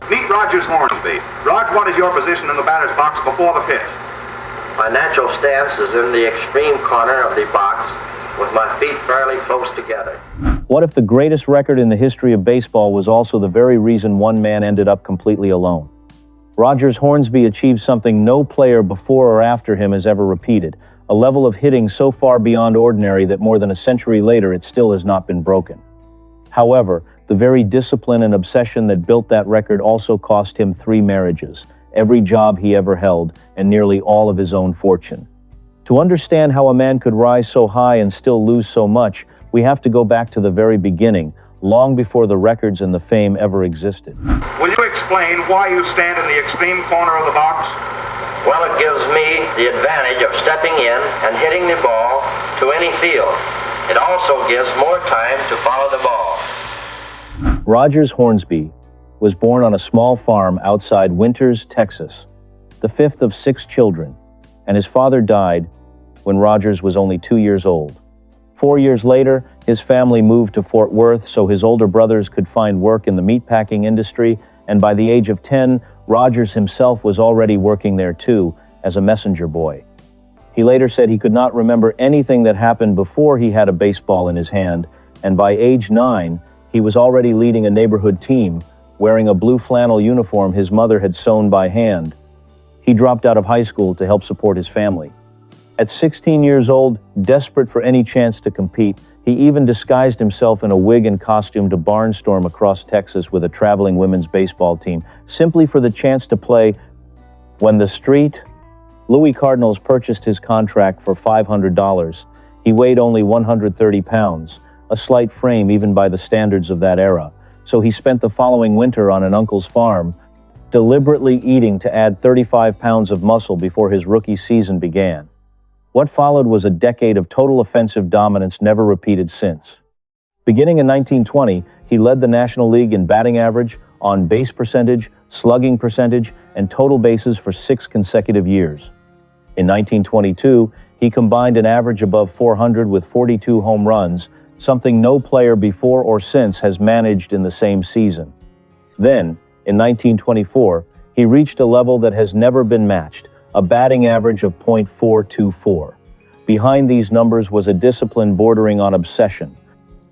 Meet Rogers Hornsby. Rog, what is your position in the batter's box before the pitch? My natural stance is in the extreme corner of the box with my feet fairly close together. What if the greatest record in the history of baseball was also the very reason one man ended up completely alone? Rogers Hornsby achieved something no player before or after him has ever repeated, a level of hitting so far beyond ordinary that more than a century later it still has not been broken. However, the very discipline and obsession that built that record also cost him 3 marriages, every job he ever held, and nearly all of his own fortune. To understand how a man could rise so high and still lose so much, we have to go back to the very beginning, long before the records and the fame ever existed. Will you explain why you stand in the extreme corner of the box? Well, it gives me the advantage of stepping in and hitting the ball to any field. It also gives more time to follow the ball. Rogers Hornsby was born on a small farm outside Winters, Texas, the 5th of 6 children, and his father died when Rogers was only 2 years old. 4 years later, his family moved to Fort Worth so his older brothers could find work in the meatpacking industry, and by the age of 10, Rogers himself was already working there too, as a messenger boy. He later said he could not remember anything that happened before he had a baseball in his hand, and by age 9, he was already leading a neighborhood team, wearing a blue flannel uniform his mother had sewn by hand. He dropped out of high school to help support his family. At 16 years old, desperate for any chance to compete, he even disguised himself in a wig and costume to barnstorm across Texas with a traveling women's baseball team, simply for the chance to play. When the street, Louis Cardinals purchased his contract for $500. He weighed only 130 pounds, a slight frame even by the standards of that era, so he spent the following winter on an uncle's farm, deliberately eating to add 35 pounds of muscle before his rookie season began. What followed was a decade of total offensive dominance never repeated since. Beginning in 1920, he led the National League in batting average, on-base percentage, slugging percentage, and total bases for 6 consecutive years. In 1922, he combined an average above 400 with 42 home runs, something no player before or since has managed in the same season. Then, in 1924, he reached a level that has never been matched, a batting average of .424. Behind these numbers was a discipline bordering on obsession.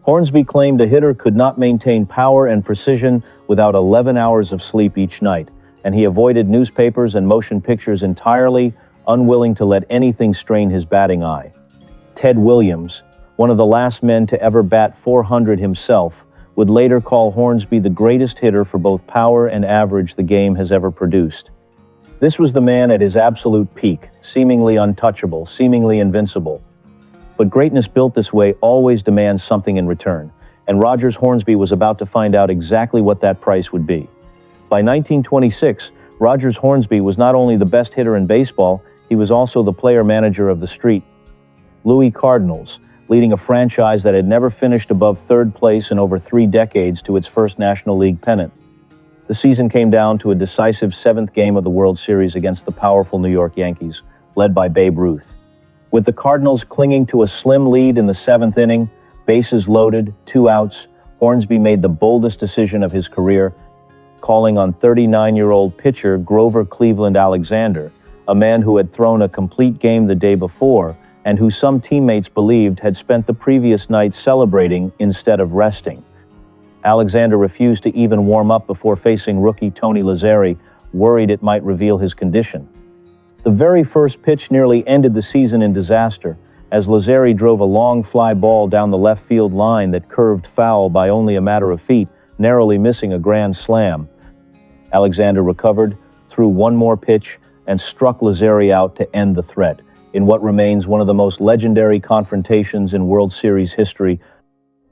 Hornsby claimed a hitter could not maintain power and precision without 11 hours of sleep each night, and he avoided newspapers and motion pictures entirely, unwilling to let anything strain his batting eye. Ted Williams, one of the last men to ever bat .400 himself, would later call Hornsby the greatest hitter for both power and average the game has ever produced. This was the man at his absolute peak, seemingly untouchable, seemingly invincible. But greatness built this way always demands something in return, and Rogers Hornsby was about to find out exactly what that price would be. By 1926, Rogers Hornsby was not only the best hitter in baseball, he was also the player manager of the street Louis Cardinals, leading a franchise that had never finished above 3rd place in over 3 decades to its first National League pennant. The season came down to a decisive 7th game of the World Series against the powerful New York Yankees, led by Babe Ruth. With the Cardinals clinging to a slim lead in the 7th inning, bases loaded, 2 outs, Hornsby made the boldest decision of his career, calling on 39-year-old pitcher Grover Cleveland Alexander, a man who had thrown a complete game the day before and who some teammates believed had spent the previous night celebrating instead of resting. Alexander refused to even warm up before facing rookie Tony Lazzeri, worried it might reveal his condition. The very first pitch nearly ended the season in disaster, as Lazzeri drove a long fly ball down the left field line that curved foul by only a matter of feet, narrowly missing a grand slam. Alexander recovered, threw one more pitch, and struck Lazzeri out to end the threat, in what remains one of the most legendary confrontations in World Series history.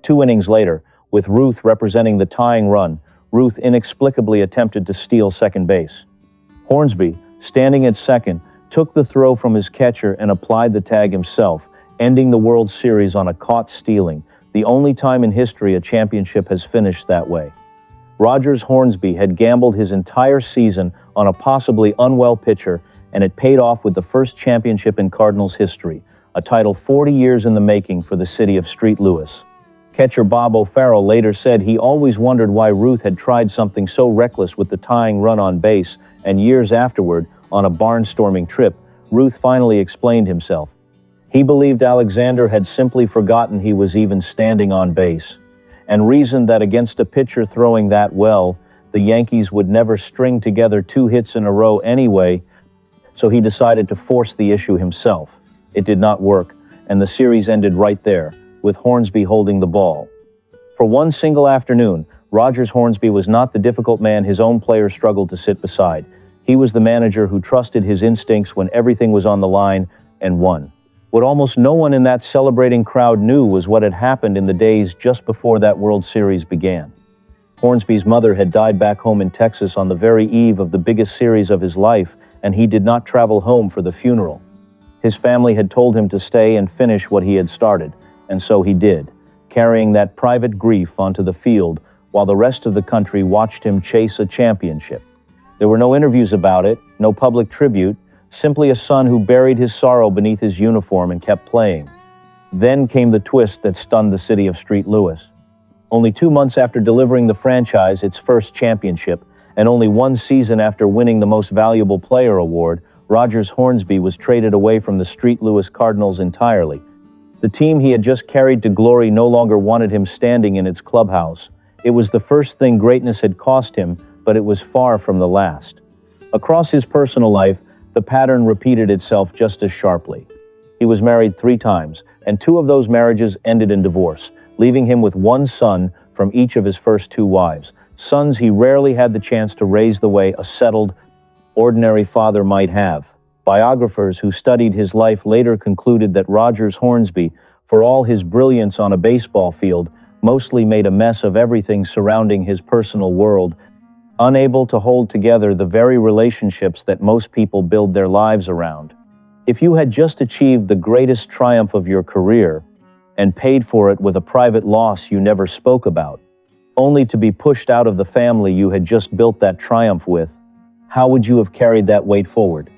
2 innings later, with Ruth representing the tying run, Ruth inexplicably attempted to steal second base. Hornsby, standing at second, took the throw from his catcher and applied the tag himself, ending the World Series on a caught stealing, the only time in history a championship has finished that way. Rogers Hornsby had gambled his entire season on a possibly unwell pitcher, and it paid off with the first championship in Cardinals history, a title 40 years in the making for the city of St. Louis. Catcher Bob O'Farrell later said he always wondered why Ruth had tried something so reckless with the tying run on base, and years afterward, on a barnstorming trip, Ruth finally explained himself. He believed Alexander had simply forgotten he was even standing on base, and reasoned that against a pitcher throwing that well, the Yankees would never string together 2 hits in a row anyway, so he decided to force the issue himself. It did not work, and the series ended right there, with Hornsby holding the ball. For one single afternoon, Rogers Hornsby was not the difficult man his own players struggled to sit beside. He was the manager who trusted his instincts when everything was on the line and won. What almost no one in that celebrating crowd knew was what had happened in the days just before that World Series began. Hornsby's mother had died back home in Texas on the very eve of the biggest series of his life, and he did not travel home for the funeral. His family had told him to stay and finish what he had started, and so he did, carrying that private grief onto the field while the rest of the country watched him chase a championship. There were no interviews about it, no public tribute, simply a son who buried his sorrow beneath his uniform and kept playing. Then came the twist that stunned the city of St. Louis. Only 2 months after delivering the franchise its first championship, and only 1 season after winning the Most Valuable Player award, Rogers Hornsby was traded away from the St. Louis Cardinals entirely. The team he had just carried to glory no longer wanted him standing in its clubhouse. It was the first thing greatness had cost him, but it was far from the last. Across his personal life, the pattern repeated itself just as sharply. He was married 3 times, and 2 of those marriages ended in divorce, leaving him with 1 son from each of his first 2 wives, sons he rarely had the chance to raise the way a settled, ordinary father might have. Biographers who studied his life later concluded that Rogers Hornsby, for all his brilliance on a baseball field, mostly made a mess of everything surrounding his personal world, unable to hold together the very relationships that most people build their lives around. If you had just achieved the greatest triumph of your career, and paid for it with a private loss you never spoke about, only to be pushed out of the family you had just built that triumph with, how would you have carried that weight forward?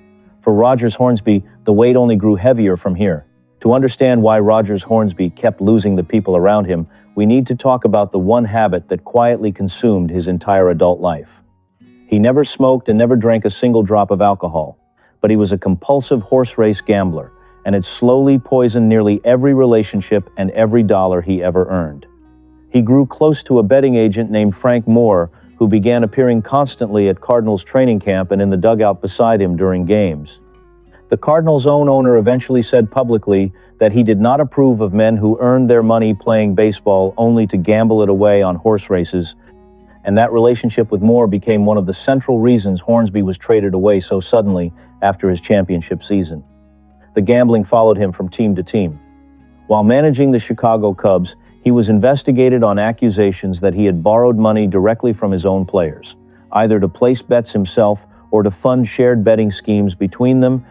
For Rogers Hornsby, the weight only grew heavier from here. To understand why Rogers Hornsby kept losing the people around him, we need to talk about the one habit that quietly consumed his entire adult life. He never smoked and never drank a single drop of alcohol, but he was a compulsive horse race gambler, and it slowly poisoned nearly every relationship and every dollar he ever earned. He grew close to a betting agent named Frank Moore, who began appearing constantly at Cardinals training camp and in the dugout beside him during games. The Cardinals' own owner eventually said publicly that he did not approve of men who earned their money playing baseball only to gamble it away on horse races, and that relationship with Moore became one of the central reasons Hornsby was traded away so suddenly after his championship season. The gambling followed him from team to team. While managing the Chicago Cubs, he was investigated on accusations that he had borrowed money directly from his own players, either to place bets himself or to fund shared betting schemes between them,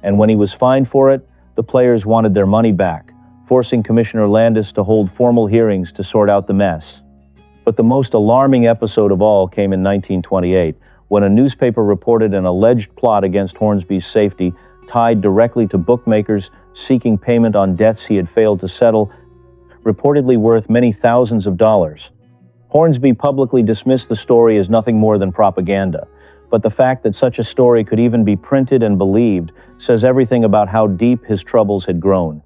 and when he was fined for it, the players wanted their money back, forcing Commissioner Landis to hold formal hearings to sort out the mess. But the most alarming episode of all came in 1928, when a newspaper reported an alleged plot against Hornsby's safety tied directly to bookmakers seeking payment on debts he had failed to settle, reportedly worth many thousands of dollars. Hornsby publicly dismissed the story as nothing more than propaganda, but the fact that such a story could even be printed and believed says everything about how deep his troubles had grown.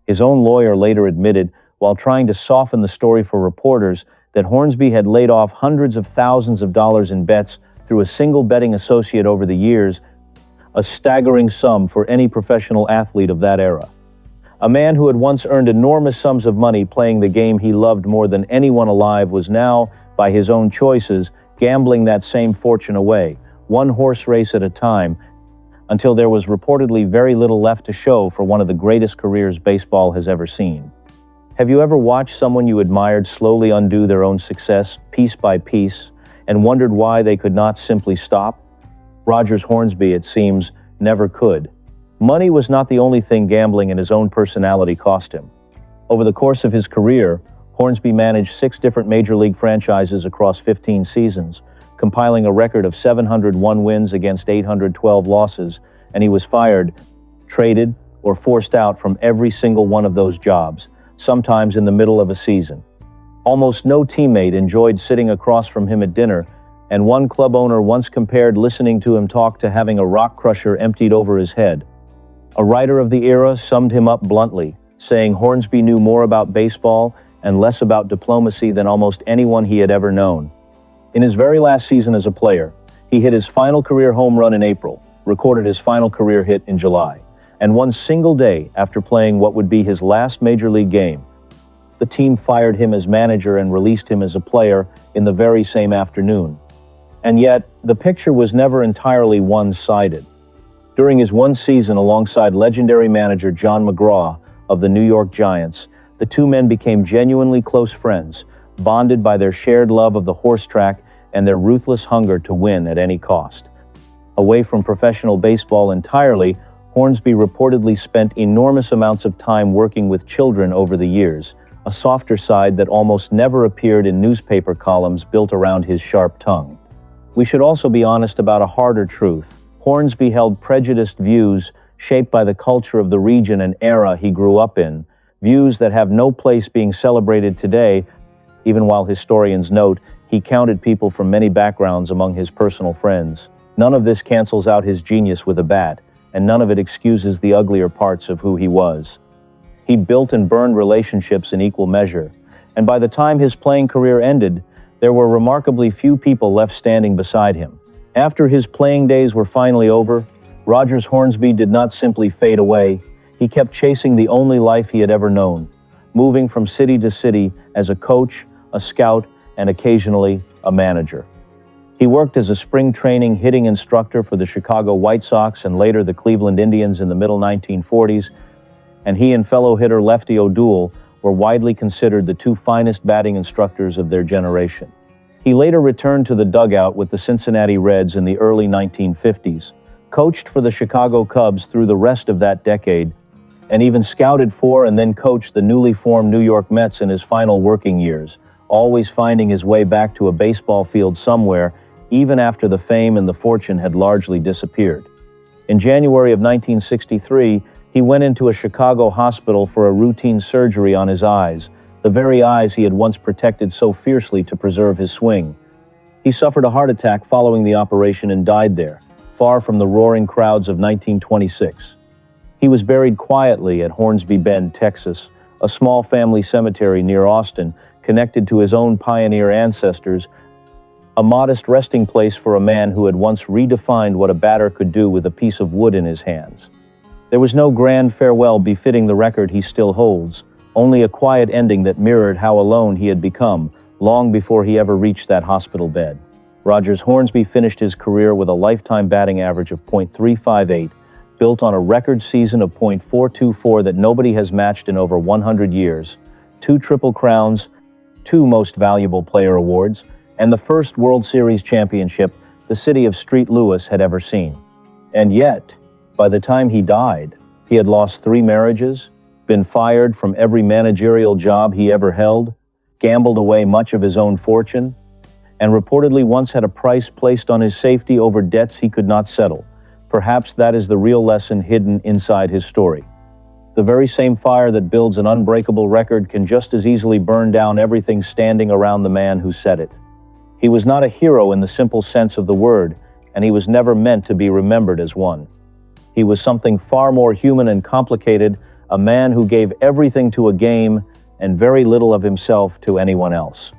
His own lawyer later admitted, while trying to soften the story for reporters, that Hornsby had laid off hundreds of thousands of dollars in bets through a single betting associate over the years, a staggering sum for any professional athlete of that era. A man who had once earned enormous sums of money playing the game he loved more than anyone alive was now, by his own choices, gambling that same fortune away, one horse race at a time, until there was reportedly very little left to show for one of the greatest careers baseball has ever seen. Have you ever watched someone you admired slowly undo their own success, piece by piece, and wondered why they could not simply stop? Rogers Hornsby, it seems, never could. Money was not the only thing gambling and his own personality cost him. Over the course of his career, Hornsby managed 6 different major league franchises across 15 seasons, compiling a record of 701 wins against 812 losses, and he was fired, traded, or forced out from every single one of those jobs. sometimes in the middle of a season. Almost no teammate enjoyed sitting across from him at dinner, and one club owner once compared listening to him talk to having a rock crusher emptied over his head. A writer of the era summed him up bluntly, saying Hornsby knew more about baseball and less about diplomacy than almost anyone he had ever known. In his very last season as a player, he hit his final career home run in April, recorded his final career hit in July, and one single day after playing what would be his last major league game, the team fired him as manager and released him as a player in the very same afternoon. And yet, the picture was never entirely one-sided. During his one season alongside legendary manager John McGraw of the New York Giants, the two men became genuinely close friends, bonded by their shared love of the horse track and their ruthless hunger to win at any cost. Away from professional baseball entirely, Hornsby reportedly spent enormous amounts of time working with children over the years, a softer side that almost never appeared in newspaper columns built around his sharp tongue. We should also be honest about a harder truth. Hornsby held prejudiced views shaped by the culture of the region and era he grew up in, views that have no place being celebrated today, even while historians note he counted people from many backgrounds among his personal friends. None of this cancels out his genius with a bat, and none of it excuses the uglier parts of who he was. He built and burned relationships in equal measure, and by the time his playing career ended, there were remarkably few people left standing beside him. After his playing days were finally over, Rogers Hornsby did not simply fade away. He kept chasing the only life he had ever known, moving from city to city as a coach, a scout, and occasionally a manager. He worked as a spring training hitting instructor for the Chicago White Sox and later the Cleveland Indians in the middle 1940s, and he and fellow hitter Lefty O'Doul were widely considered the two finest batting instructors of their generation. He later returned to the dugout with the Cincinnati Reds in the early 1950s, coached for the Chicago Cubs through the rest of that decade, and even scouted for and then coached the newly formed New York Mets in his final working years, always finding his way back to a baseball field somewhere, even after the fame and the fortune had largely disappeared. In January of 1963, he went into a Chicago hospital for a routine surgery on his eyes, the very eyes he had once protected so fiercely to preserve his swing. He suffered a heart attack following the operation and died there, far from the roaring crowds of 1926. He was buried quietly at Hornsby Bend, Texas, a small family cemetery near Austin, connected to his own pioneer ancestors, a modest resting place for a man who had once redefined what a batter could do with a piece of wood in his hands. There was no grand farewell befitting the record he still holds, only a quiet ending that mirrored how alone he had become long before he ever reached that hospital bed. Rogers Hornsby finished his career with a lifetime batting average of .358, built on a record season of .424 that nobody has matched in over 100 years, 2 Triple Crowns, 2 Most Valuable Player awards, and the first World Series championship the city of St. Louis had ever seen. And yet, by the time he died, he had lost 3 marriages, been fired from every managerial job he ever held, gambled away much of his own fortune, and reportedly once had a price placed on his safety over debts he could not settle. Perhaps that is the real lesson hidden inside his story. The very same fire that builds an unbreakable record can just as easily burn down everything standing around the man who set it. He was not a hero in the simple sense of the word, and he was never meant to be remembered as one. He was something far more human and complicated, a man who gave everything to a game and very little of himself to anyone else.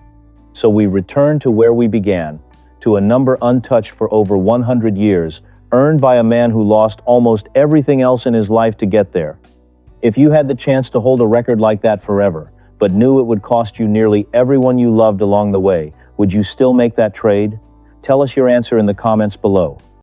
So we return to where we began, to a number untouched for over 100 years, earned by a man who lost almost everything else in his life to get there. If you had the chance to hold a record like that forever, but knew it would cost you nearly everyone you loved along the way, would you still make that trade? Tell us your answer in the comments below.